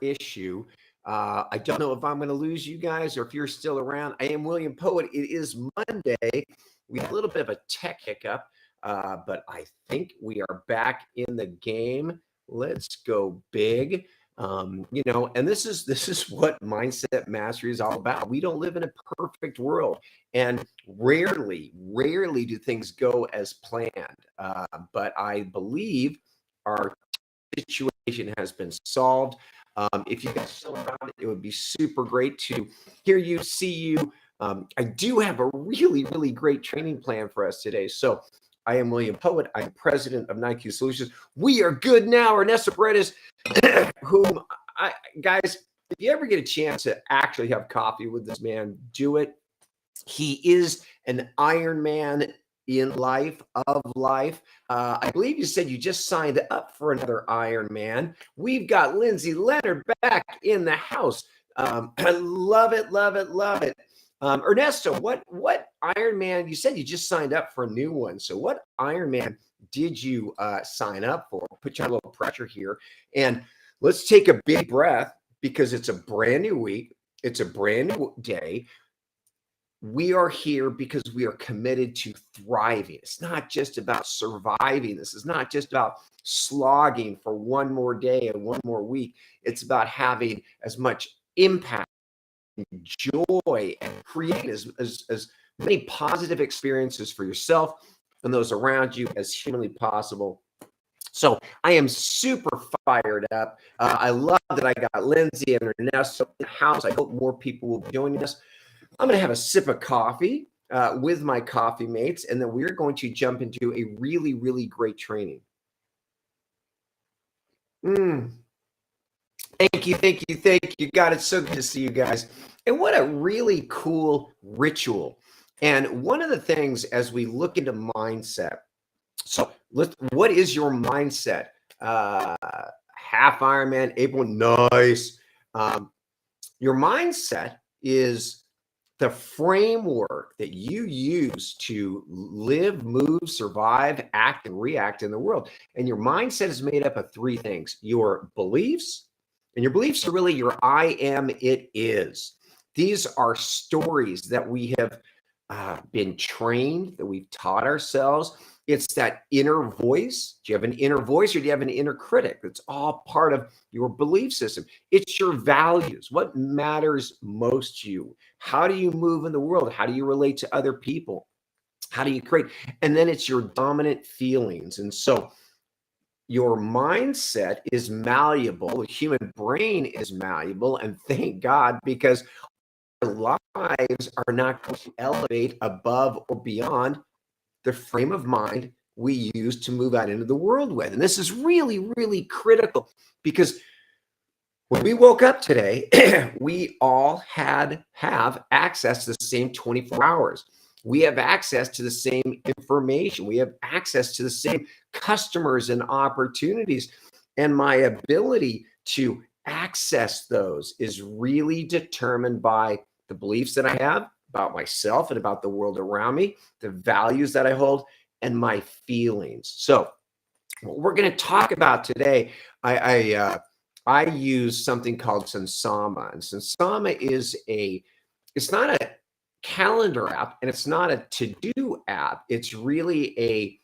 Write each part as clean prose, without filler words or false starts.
issue. I don't know if I'm going to lose you guys or if you're still around. I am William Poett. It is Monday. We had a little bit of a tech hiccup, but I think we are back in the game. Let's go big. And this is what mindset mastery is all about. We don't live in a perfect world, and rarely do things go as planned. But I believe our situation has been solved. If you guys are still around, it would be super great to hear you, see you. I do have a really great training plan for us today. So I am William Poett. I'm president of Nike Solutions. We are good now. Ernesto Paredes, guys, if you ever get a chance to actually have coffee with this man, do it. He is an Iron Man in life, of life. I believe you said you just signed up for another Iron Man. We've got Lindsay Leonard back in the house. I love it. Ernesto, what Iron Man? You said you just signed up for a new one. So what Iron Man did you sign up for? Put you on a little pressure here. And let's take a big breath because it's a brand new week. It's a brand new day. We are here because we are committed to thriving. It's not just about surviving. This is not just about slogging for one more day and one more week. It's about having as much impact, joy, and create as many positive experiences for yourself and those around you as humanly possible. So I am super fired up. I love that I got Lindsay and Ernesto in the house. I hope more people will be joining us. I'm going to have a sip of coffee with my coffee mates, and then we're going to jump into a really great training. Thank you. God, it's so good to see you guys. And what a really cool ritual. And one of the things as we look into mindset, so what is your mindset? Half Ironman, April, nice. Your mindset is the framework that you use to live, move, survive, act, and react in the world. And your mindset is made up of three things: your beliefs, and your beliefs are really your I am, it is. These are stories that we have been trained, that we've taught ourselves. It's that inner voice. Do you have an inner voice or do you have an inner critic? It's all part of your belief system. It's your values. What matters most to you? How do you move in the world? How do you relate to other people? How do you create? And then it's your dominant feelings. And so your mindset is malleable. The human brain is malleable. And thank God, because our lives are not going to elevate above or beyond the frame of mind we use to move out into the world with. And this is really critical, because when we woke up today, we all have access to the same 24 hours. We have access to the same information. We have access to the same customers and opportunities. And my ability to access those is really determined by the beliefs that I have about myself and about the world around me, the values that I hold, and my feelings. So what we're going to talk about today, I use something called Sansama. And Sansama is it's not a calendar app and it's not a to-do app. It's really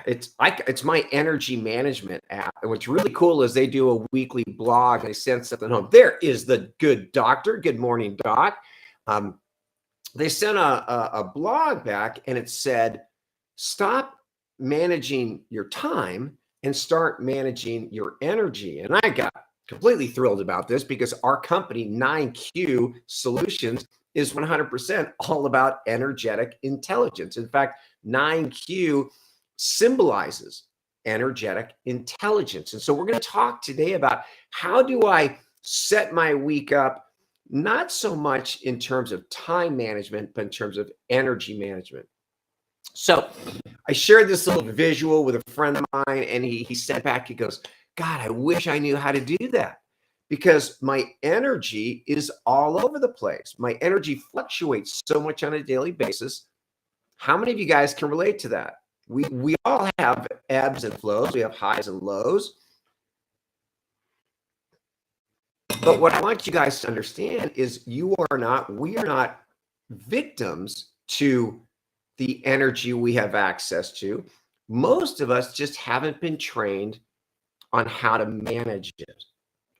it's my energy management app. And what's really cool is they do a weekly blog. They send something home. There is the good doctor. Good morning, doc. They sent a blog back and it said, stop managing your time and start managing your energy. And I got completely thrilled about this because our company, 9Q Solutions, is 100% all about energetic intelligence. In fact, 9Q symbolizes energetic intelligence. And so we're going to talk today about how do I set my week up, not so much in terms of time management, but in terms of energy management. So I shared this little visual with a friend of mine, and he sent back, he goes, God, I wish I knew how to do that, because my energy is all over the place. My energy fluctuates so much on a daily basis. How many of you guys can relate to that? We all have ebbs and flows. We have highs and lows. But what I want you guys to understand is we are not victims to the energy we have access to. Most of us just haven't been trained on how to manage it,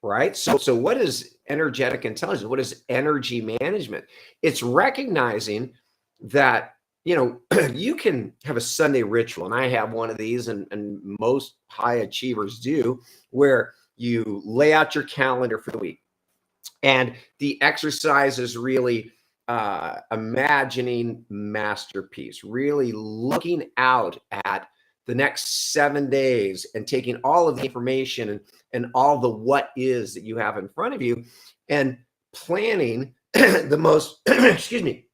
right? So what is energetic intelligence? What is energy management? It's recognizing that, you can have a Sunday ritual, and I have one of these, and most high achievers do, where you lay out your calendar for the week. And the exercise is really imagining masterpiece, really looking out at the next 7 days and taking all of the information and all the what is that you have in front of you and planning the most, excuse me,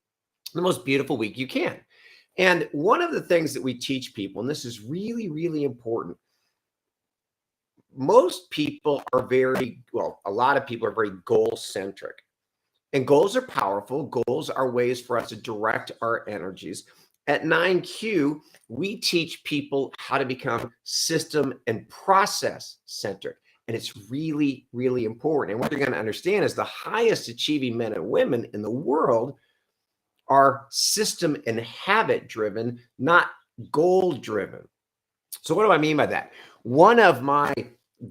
the most beautiful week you can. And one of the things that we teach people, and this is really, really important, most people are a lot of people are very goal centric. And goals are powerful. Goals are ways for us to direct our energies. At 9Q, we teach people how to become system and process centric. And it's really, really important. And what you're going to understand is the highest achieving men and women in the world are system and habit driven, not goal driven. So what do I mean by that? One of my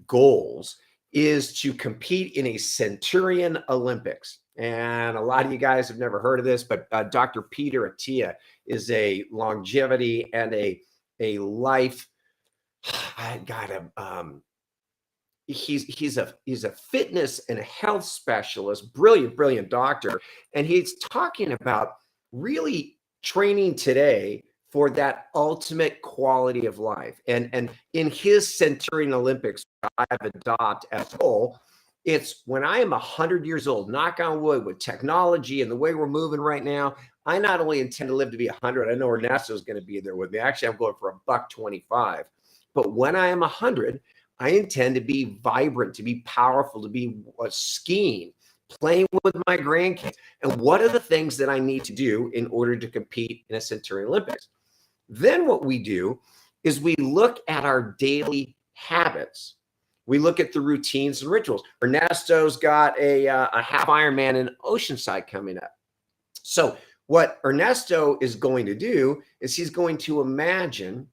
goals is to compete in a Centurion Olympics. And a lot of you guys have never heard of this, but Dr. Peter Attia is a longevity and a life. I got him. He's a fitness and a health specialist, brilliant doctor, and he's talking about really training today for that ultimate quality of life. And in his Centurion Olympics, I've adopted as a goal, it's when I am 100 years old, knock on wood, with technology and the way we're moving right now, I not only intend to live to be 100, I know Ernesto is going to be there with me. Actually, I'm going for $125. But when I am 100, I intend to be vibrant, to be powerful, to be skiing, playing with my grandkids. And what are the things that I need to do in order to compete in a Centurion Olympics? Then what we do is we look at our daily habits. We look at the routines and rituals. Ernesto's got a half Ironman in Oceanside coming up. So what Ernesto is going to do is he's going to imagine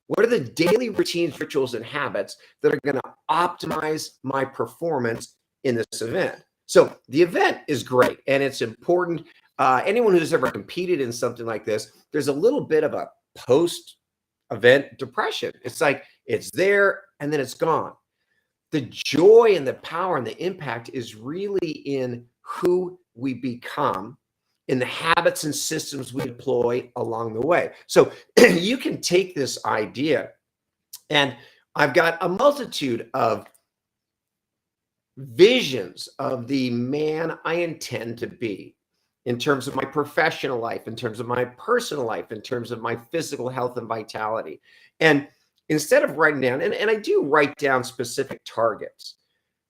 what are the daily routines, rituals, and habits that are going to optimize my performance in this event. So the event is great and it's important. Anyone who's ever competed in something like this, there's a little bit of a post-event depression. It's like it's there and then it's gone. The joy and the power and the impact is really in who we become, in the habits and systems we deploy along the way. So you can take this idea, and I've got a multitude of visions of the man I intend to be in terms of my professional life, in terms of my personal life, in terms of my physical health and vitality. And instead of writing down, and I do write down specific targets,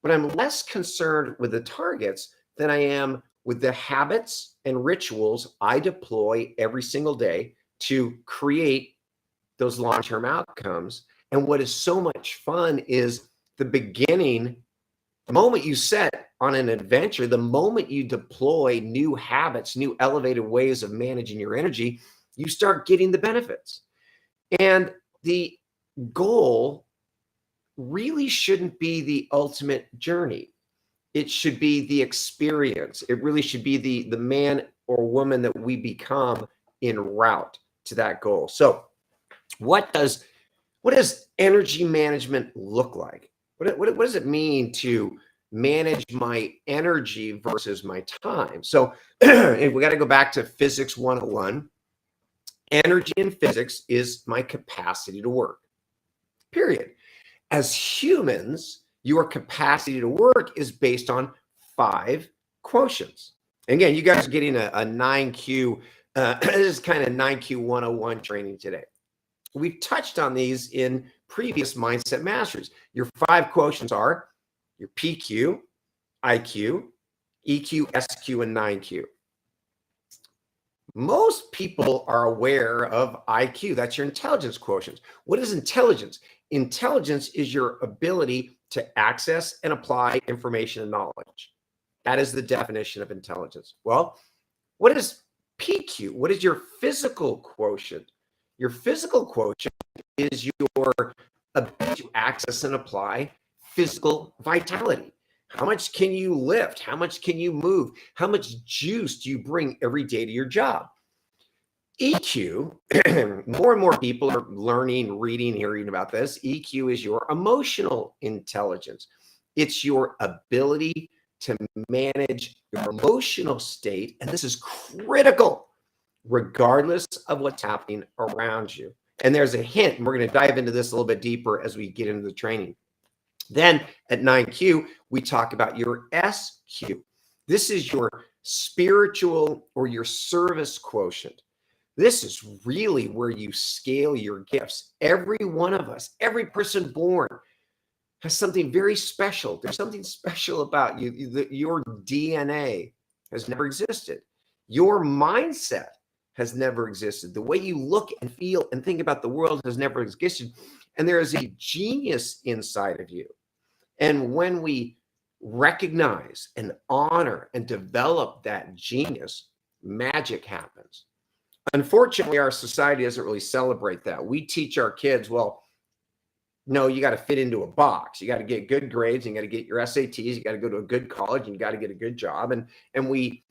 but I'm less concerned with the targets than I am with the habits and rituals I deploy every single day to create those long-term outcomes. And what is so much fun is the beginning. The moment you set on an adventure, the moment you deploy new habits, new elevated ways of managing your energy, you start getting the benefits. And the goal really shouldn't be the ultimate journey. It should be the experience. It really should be the man or woman that we become en route to that goal. So what does energy management look like? What does it mean to manage my energy versus my time? So we got to go back to physics 101. Energy in physics is my capacity to work, period. As humans, your capacity to work is based on 5 quotients. And again, you guys are getting a 9Q, this is kind of 9Q 101 training today. We've touched on these in previous Mindset Masteries. Your 5 quotients are your PQ, IQ, EQ, SQ, and 9Q. Most people are aware of IQ. That's your intelligence quotient. What is intelligence? Intelligence is your ability to access and apply information and knowledge. That is the definition of intelligence. Well, what is PQ? What is your physical quotient? Your physical quotient is your ability to access and apply physical vitality. How much can you lift? How much can you move? How much juice do you bring every day to your job? EQ, more and more people are learning, reading, hearing about this. EQ is your emotional intelligence. It's your ability to manage your emotional state. And this is critical, regardless of what's happening around you. And there's a hint, and we're going to dive into this a little bit deeper as we get into the training. Then at 9Q, we talk about your SQ. This is your spiritual or your service quotient. This is really where you scale your gifts. Every one of us, every person born has something very special. There's something special about you. Your DNA has never existed. Your mindset has never existed. The way you look and feel and think about the world has never existed. And there is a genius inside of you. And when we recognize and honor and develop that genius, magic happens. Unfortunately, our society doesn't really celebrate that. We teach our kids, well, no, you got to fit into a box. You got to get good grades. You got to get your SATs. You got to go to a good college. And you got to get a good job. And we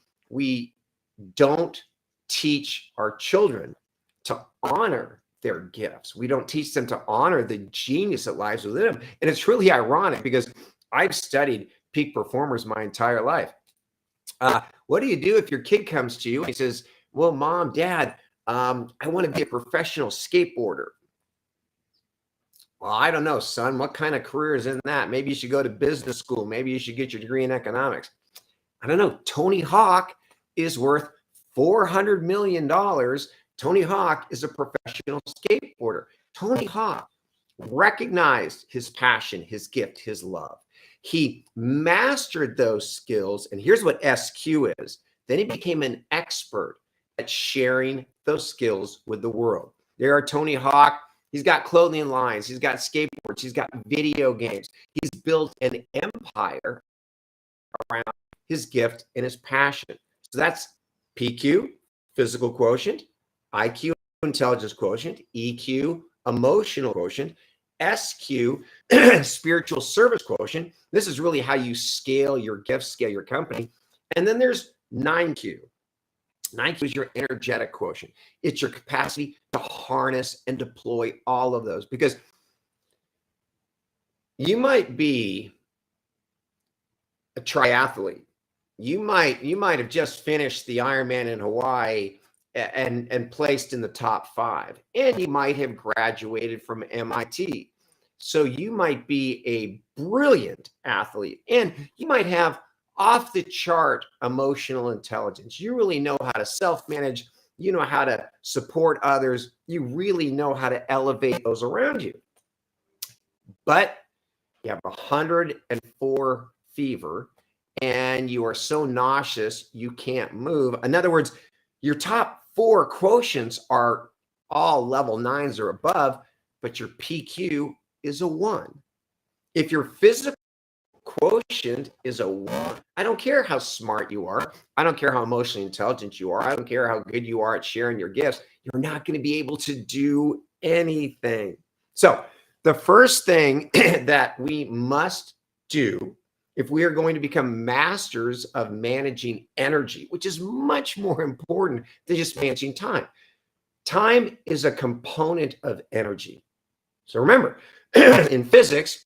don't teach our children to honor their gifts. We don't teach them to honor the genius that lies within them. And it's really ironic because I've studied peak performers my entire life. What do you do if your kid comes to you and he says, well, Mom, Dad, I want to be a professional skateboarder? Well, I don't know, son. What kind of career is in that? Maybe you should go to business school. Maybe you should get your degree in economics. I don't know. Tony Hawk is worth $400 million. Tony Hawk is a professional skateboarder. Tony Hawk recognized his passion, his gift, his love. He mastered those skills. And here's what SQ is. Then he became an expert at sharing those skills with the world. There are Tony Hawk. He's got clothing lines. He's got skateboards. He's got video games. He's built an empire around his gift and his passion. So that's PQ, physical quotient, IQ, intelligence quotient, EQ, emotional quotient, SQ, spiritual service quotient. This is really how you scale your gifts, scale your company. And then there's 9Q. 9Q is your energetic quotient. It's your capacity to harness and deploy all of those, because you might be a triathlete. You might have just finished the Ironman in Hawaii and placed in the top 5, and you might have graduated from MIT. So you might be a brilliant athlete, and you might have off the chart emotional intelligence. You really know how to self-manage. You know how to support others. You really know how to elevate those around you. But you have 104 fever and you are so nauseous you can't move. In other words, your top 4 quotients are all level 9s or above, but your PQ is a 1. If your physical quotient is a 1, I don't care how smart you are. I don't care how emotionally intelligent you are. I don't care how good you are at sharing your gifts. You're not going to be able to do anything. So the first thing that we must do if we are going to become masters of managing energy, which is much more important than just managing time. Time is a component of energy. So remember, in physics,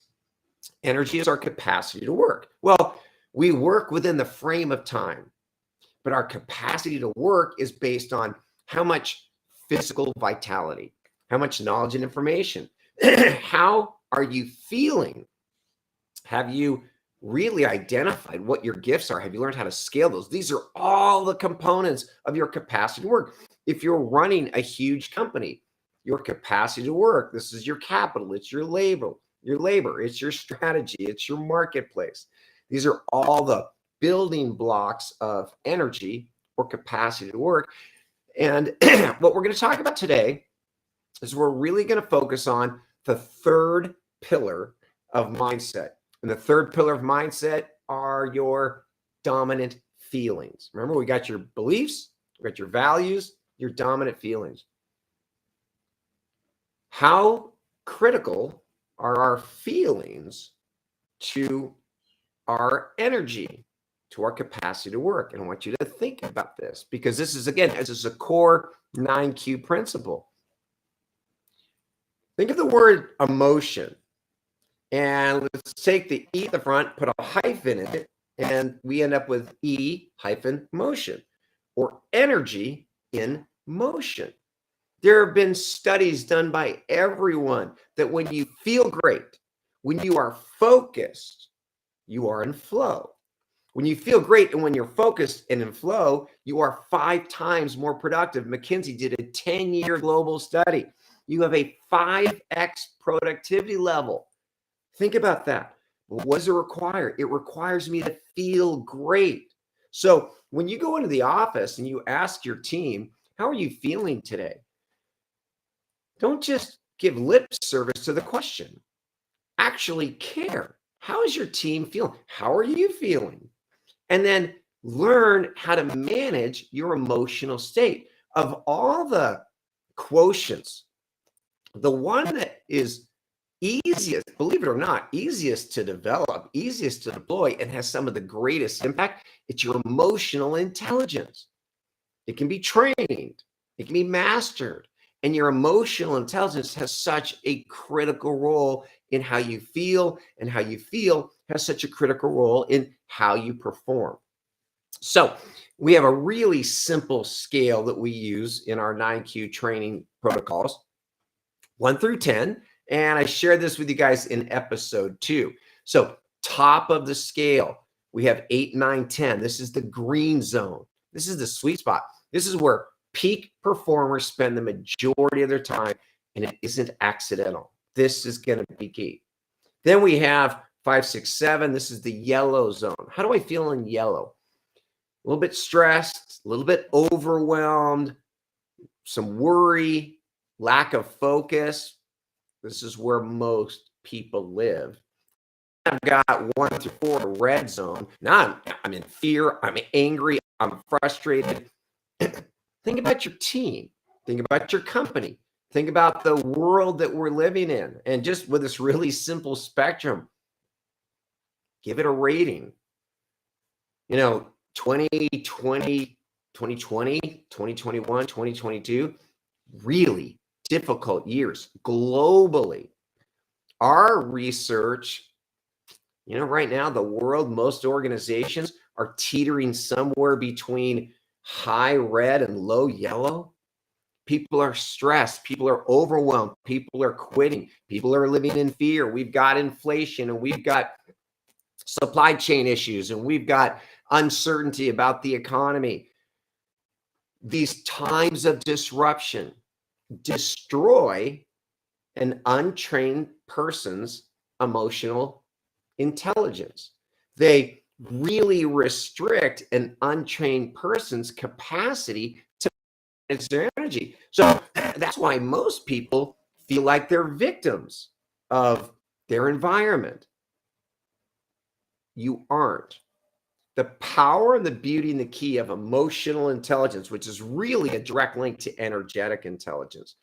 energy is our capacity to work. Well, we work within the frame of time, but our capacity to work is based on how much physical vitality, how much knowledge and information. How are you feeling? Have you really identified what your gifts are? Have you learned how to scale those? These are all the components of your capacity to work. If you're running a huge company, your capacity to work, this is your capital, it's your labor, it's your strategy, it's your marketplace. These are all the building blocks of energy or capacity to work. And what we're going to talk about today is we're really going to focus on the third pillar of mindset. And the third pillar of mindset are your dominant feelings. Remember, we got your beliefs, we got your values, your dominant feelings. How critical are our feelings to our energy, to our capacity to work? And I want you to think about this, because this is, again, this is a core 9Q principle. Think of the word emotion, and let's take the E at the front, put a hyphen in it, and we end up with E hyphen motion, or energy in motion. There have been studies done by everyone that when you feel great, when you are focused, you are in flow. When you feel great and when you're focused and in flow, you are 5 times more productive. McKinsey did a 10-year global study. You have a 5x productivity level. Think about that. What does it require? It requires me to feel great. So when you go into the office and you ask your team, how are you feeling today? Don't just give lip service to the question. Actually care. How is your team feeling? How are you feeling? And then learn how to manage your emotional state. Of all the quotients, the one that is easiest, believe it or not, easiest to develop, easiest to deploy, and has some of the greatest impact, it's your emotional intelligence. It can be trained, it can be mastered, and your emotional intelligence has such a critical role in how you feel, and how you feel has such a critical role in how you perform. So we have a really simple scale that we use in our 9Q training protocols, 1 through 10. And I shared this with you guys in episode 2. So top of the scale, we have 8, 9, 10. This is the green zone. This is the sweet spot. This is where peak performers spend the majority of their time, and it isn't accidental. This is going to be key. Then we have 5, 6, 7. This is the yellow zone. How do I feel in yellow? A little bit stressed, a little bit overwhelmed, some worry, lack of focus. This is where most people live. I've got 1 through 4, red zone. Now I'm in fear, I'm angry, I'm frustrated. Think about your team. Think about your company. Think about the world that we're living in. And just with this really simple spectrum, give it a rating. 2020, 2021, 2022, really difficult years globally. Our research, right now, the world, most organizations are teetering somewhere between high red and low yellow. People are stressed. People are overwhelmed. People are quitting. People are living in fear. We've got inflation, and we've got supply chain issues, and we've got uncertainty about the economy. These times of disruption destroy an untrained person's emotional intelligence. They really restrict an untrained person's capacity to manage their energy. So that's why most people feel like they're victims of their environment. You aren't. The power and the beauty and the key of emotional intelligence, which is really a direct link to energetic intelligence,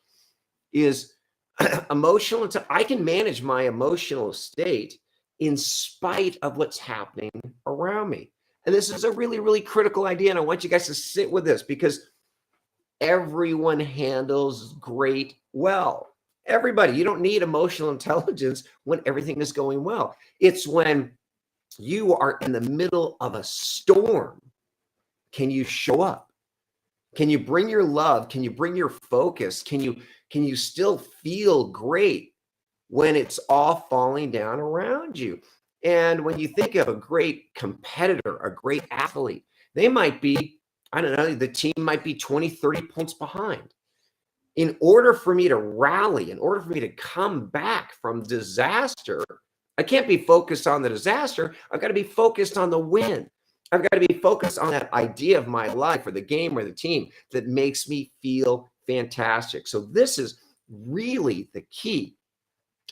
is emotional. I can manage my emotional state in spite of what's happening around me. And this is a really, really critical idea. And I want you guys to sit with this, because everyone handles great well. Everybody. You don't need emotional intelligence when everything is going well. It's when you are in the middle of a storm. Can you show up? Can you bring your love? Can you bring your focus? Can you still feel great when it's all falling down around you? And when you think of a great competitor, a great athlete, they might be, I don't know, the team might be 20, 30 points behind. In order for me to rally, in order for me to come back from disaster, I can't be focused on the disaster. I've got to be focused on the win. I've got to be focused on that idea of my life, or the game, or the team that makes me feel fantastic. So this is really the key.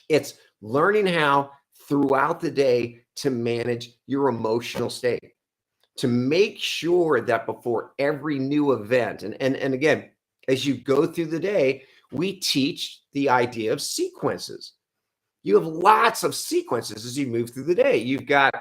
It's learning how throughout the day to manage your emotional state, to make sure that before every new event, and again, as you go through the day, we teach the idea of sequences. You have lots of sequences as you move through the day. You've got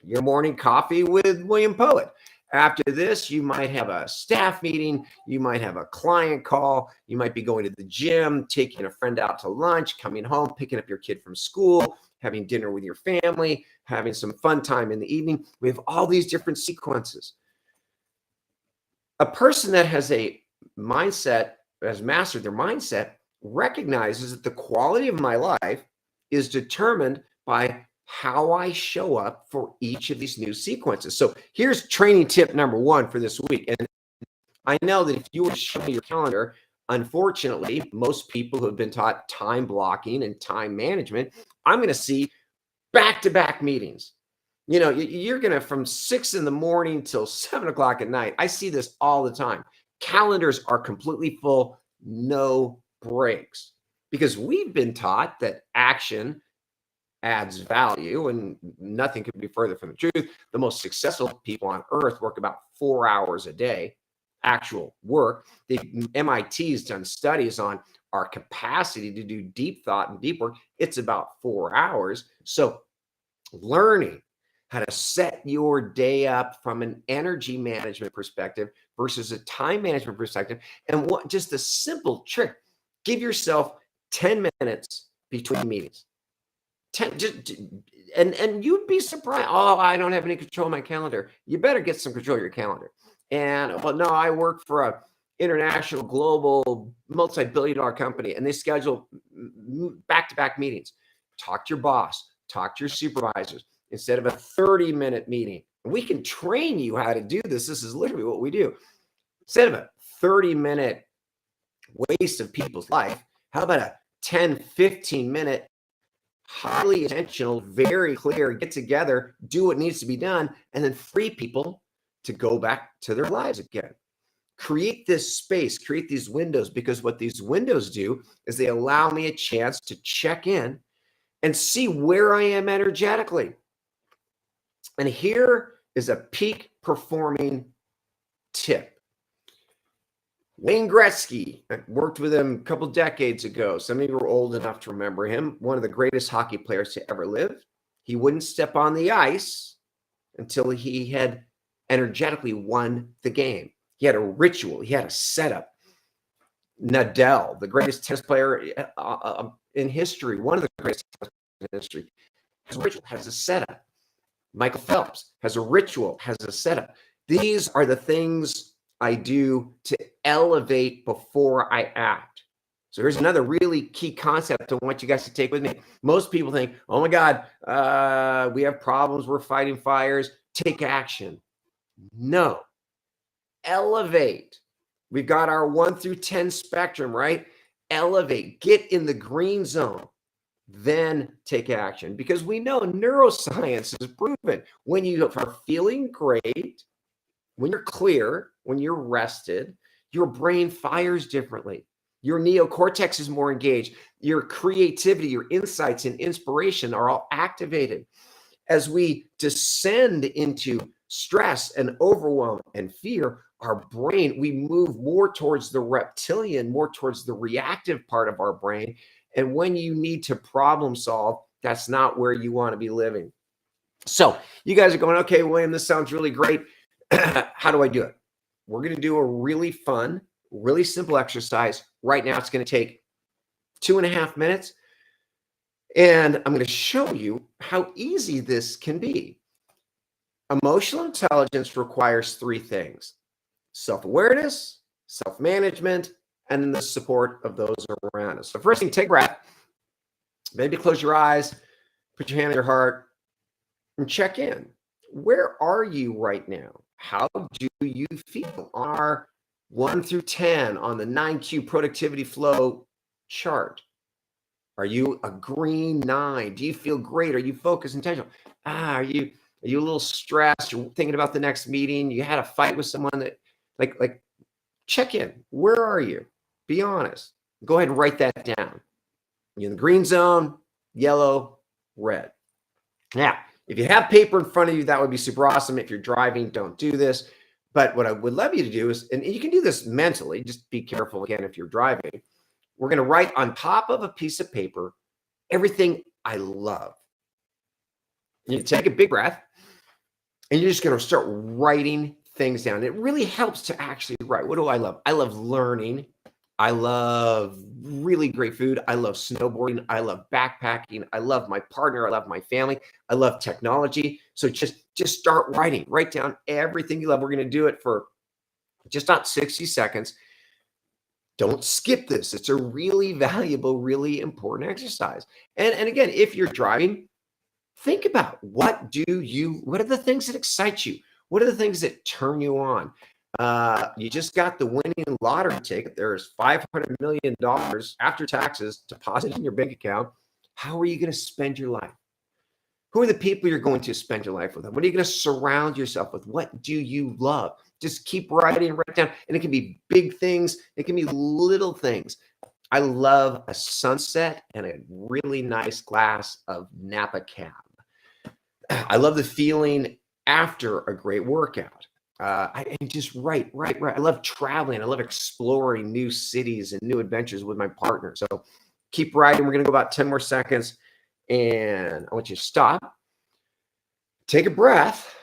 your morning coffee with William Poett. After this, you might have a staff meeting. You might have a client call. You might be going to the gym, taking a friend out to lunch, coming home, picking up your kid from school, having dinner with your family, having some fun time in the evening. We have all these different sequences. A person that has a mindset, has mastered their mindset, recognizes that the quality of my life is determined by how I show up for each of these new sequences. So here's training tip number one for this week. And I know that if you were to show me your calendar, unfortunately, most people who have been taught time blocking and time management, I'm going to see back-to-back meetings. You know, you're going to from 6 in the morning till 7 o'clock at night. I see this all the time. Calendars are completely full, no breaks, because we've been taught that action adds value, and nothing could be further from the truth. The most successful people on earth work about 4 hours a day, actual work. The MIT's done studies on our capacity to do deep thought and deep work. It's about 4 hours. So learning how to set your day up from an energy management perspective versus a time management perspective. And what, just a simple trick, give yourself 10 minutes between meetings. 10, and you'd be surprised. Oh, I don't have any control of my calendar. You better get some control of your calendar. And well, no, I work for a international, global, multi-billion-dollar company, and they schedule back-to-back meetings. Talk to your boss, talk to your supervisors instead of a 30-minute meeting. We can train you how to do this. This is literally what we do. Instead of a 30-minute waste of people's life, how about a 10, 15-minute highly intentional, very clear, get together, do what needs to be done, and then free people to go back to their lives again. Create this space, create these windows, because what these windows do is they allow me a chance to check in and see where I am energetically. And here is a peak performing tip. Wayne Gretzky, I worked with him a couple decades ago. Some of you are old enough to remember him. One of the greatest hockey players to ever live. He wouldn't step on the ice until he had energetically won the game. He had a ritual. He had a setup. Nadal, the greatest tennis player in history, one of the greatest tennis players in history, has a ritual, has a setup. Michael Phelps has a ritual, has a setup. These are the things I do to elevate before I act. So here's another really key concept I want you guys to take with me. Most people think, oh my God, we have problems, we're fighting fires. Take action. No. Elevate. We've got our 1 through 10 spectrum, right? Elevate. Get in the green zone. Then take action. Because we know neuroscience has proven when you are feeling great, when you're clear, when you're rested, your brain fires differently. Your neocortex is more engaged. Your creativity, your insights, and inspiration are all activated. As we descend into stress and overwhelm and fear, our brain, we move more towards the reptilian, more towards the reactive part of our brain. And when you need to problem solve, that's not where you want to be living. So you guys are going, okay, William, this sounds really great. How do I do it? We're going to do a really fun, really simple exercise. Right now, it's going to take 2.5 minutes. And I'm going to show you how easy this can be. Emotional intelligence requires 3 things: self-awareness, self-management, and then the support of those around us. So first thing, take a breath. Maybe close your eyes, put your hand on your heart, and check in. Where are you right now? How do you feel on our 1 through 10 on the 9Q productivity flow chart? Are you a green 9? Do you feel great? Are you focused, intentional? Are you a little stressed? You're thinking about the next meeting. You had a fight with someone that, like, check in. Where are you? Be honest. Go ahead and write that down. You're in the green zone, yellow, red. Now, if you have paper in front of you, that would be super awesome. If you're driving, don't do this. But what I would love you to do is, and you can do this mentally, just be careful again if you're driving. We're going to write on top of a piece of paper everything I love. You take a big breath and you're just going to start writing things down. It really helps to actually write. What do I love? I love learning. I love really great food. I love snowboarding. I love backpacking. I love my partner. I love my family. I love technology. So just start writing. Write down everything you love. We're going to do it for just not 60 seconds. Don't skip this. It's a really valuable, really important exercise. And again, if you're driving, think about what are the things that excite you? What are the things that turn you on? You just got the winning lottery ticket. There's $500 million after taxes deposited in your bank account. How are you going to spend your life? Who are the people you're going to spend your life with? What are you going to surround yourself with? What do you love? Just keep writing, write down. And it can be big things. It can be little things. I love a sunset and a really nice glass of Napa Cab. I love the feeling after a great workout. I just write. I love traveling. I love exploring new cities and new adventures with my partner. So keep writing. We're going to go about 10 more seconds. And I want you to stop. Take a breath.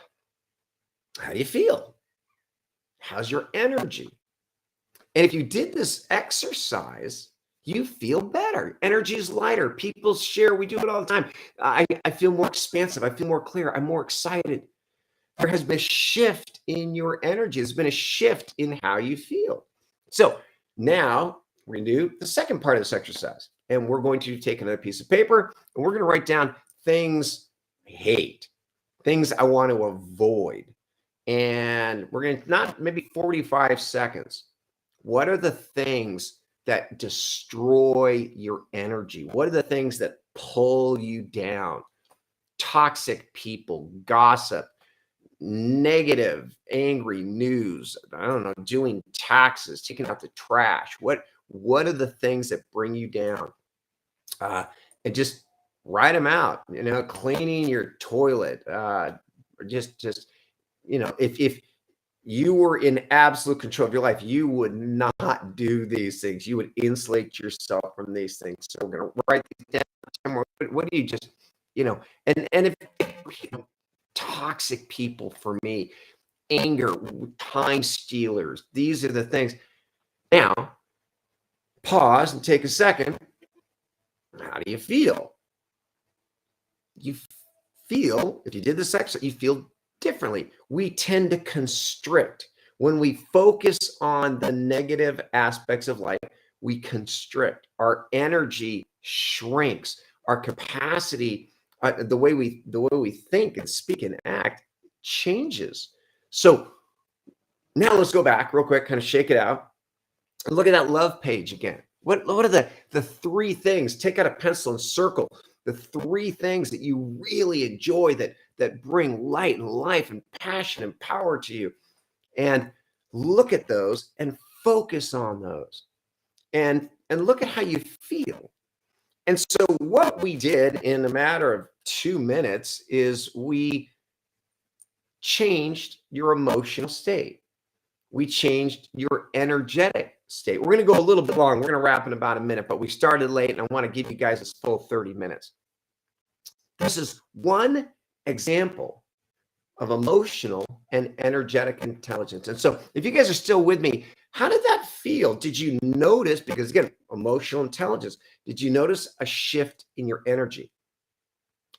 How do you feel? How's your energy? And if you did this exercise, you feel better. Energy is lighter. People share. We do it all the time. I feel more expansive. I feel more clear. I'm more excited. There has been a shift in your energy. There's been a shift in how you feel. So now we're going to do the second part of this exercise. And we're going to take another piece of paper and we're going to write down things I hate, things I want to avoid. And we're going to not maybe 45 seconds. What are the things that destroy your energy? What are the things that pull you down? Toxic people, gossip, negative, angry news. I don't know, doing taxes, taking out the trash. What are the things that bring you down? And just write them out. Cleaning your toilet. Just if you were in absolute control of your life, you would not do these things. You would insulate yourself from these things. So we're going to write these down. What do you just, and if, toxic people for me, anger, time stealers, these are the things. Now, pause and take a second. How do you feel? You feel, if you did this exercise, you feel differently. We tend to constrict. When we focus on the negative aspects of life, we constrict. Our energy shrinks. Our capacity, the way we think and speak and act changes. So now let's go back real quick, kind of shake it out. And look at that love page again. What are the three things? Take out a pencil and circle the three things that you really enjoy that bring light and life and passion and power to you. And look at those and focus on those. And look at how you feel. And so what we did in a matter of 2 minutes is we changed your emotional state. We changed your energetic state. We're going to go a little bit long. We're going to wrap in about a minute, but we started late and I want to give you guys this full 30 minutes. This is one example of emotional and energetic intelligence. And so if you guys are still with me, how did that feel? Did you notice, because again, emotional intelligence, did you notice a shift in your energy?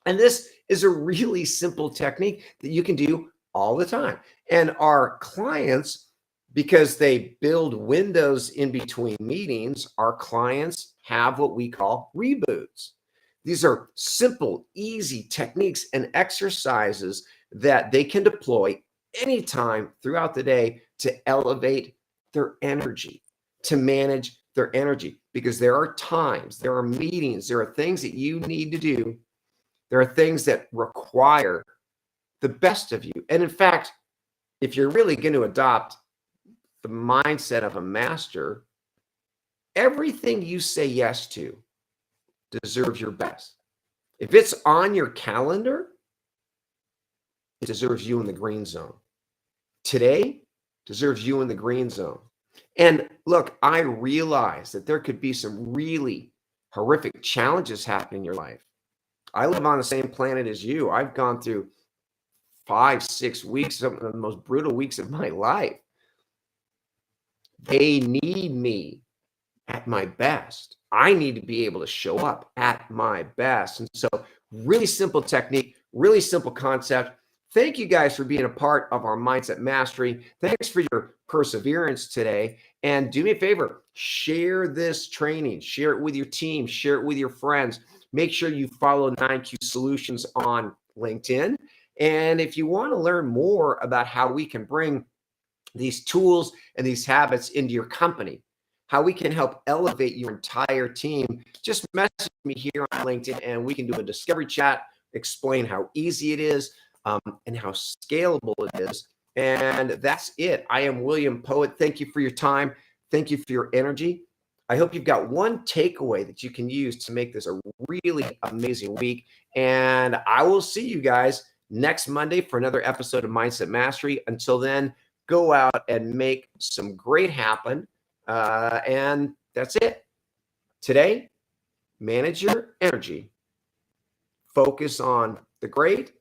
And this is a really simple technique that you can do all the time. And our clients, because they build windows in between meetings, our clients have what we call reboots. These are simple, easy techniques and exercises that they can deploy anytime throughout the day to elevate their energy, to manage their energy. Because there are times, there are meetings, there are things that you need to do. There are things that require the best of you. And in fact, if you're really going to adopt the mindset of a master, everything you say yes to deserves your best. If it's on your calendar, it deserves you in the green zone. Today deserves you in the green zone. And look, I realize that there could be some really horrific challenges happening in your life. I live on the same planet as you. I've gone through 5, 6 weeks, some of the most brutal weeks of my life. They need me at my best. I need to be able to show up at my best. And so, really simple technique, really simple concept. Thank you guys for being a part of our Mindset Mastery. Thanks for your perseverance today. And do me a favor, share this training, share it with your team, share it with your friends. Make sure you follow 9Q Solutions on LinkedIn. And if you want to learn more about how we can bring these tools and these habits into your company, how we can help elevate your entire team, just message me here on LinkedIn and we can do a discovery chat, explain how easy it is and how scalable it is. And that's it. I am William Poett. Thank you for your time. Thank you for your energy. I hope you've got one takeaway that you can use to make this a really amazing week. And I will see you guys next Monday for another episode of Mindset Mastery. Until then, go out and make some great happen. And that's it. Today, manage your energy. Focus on the great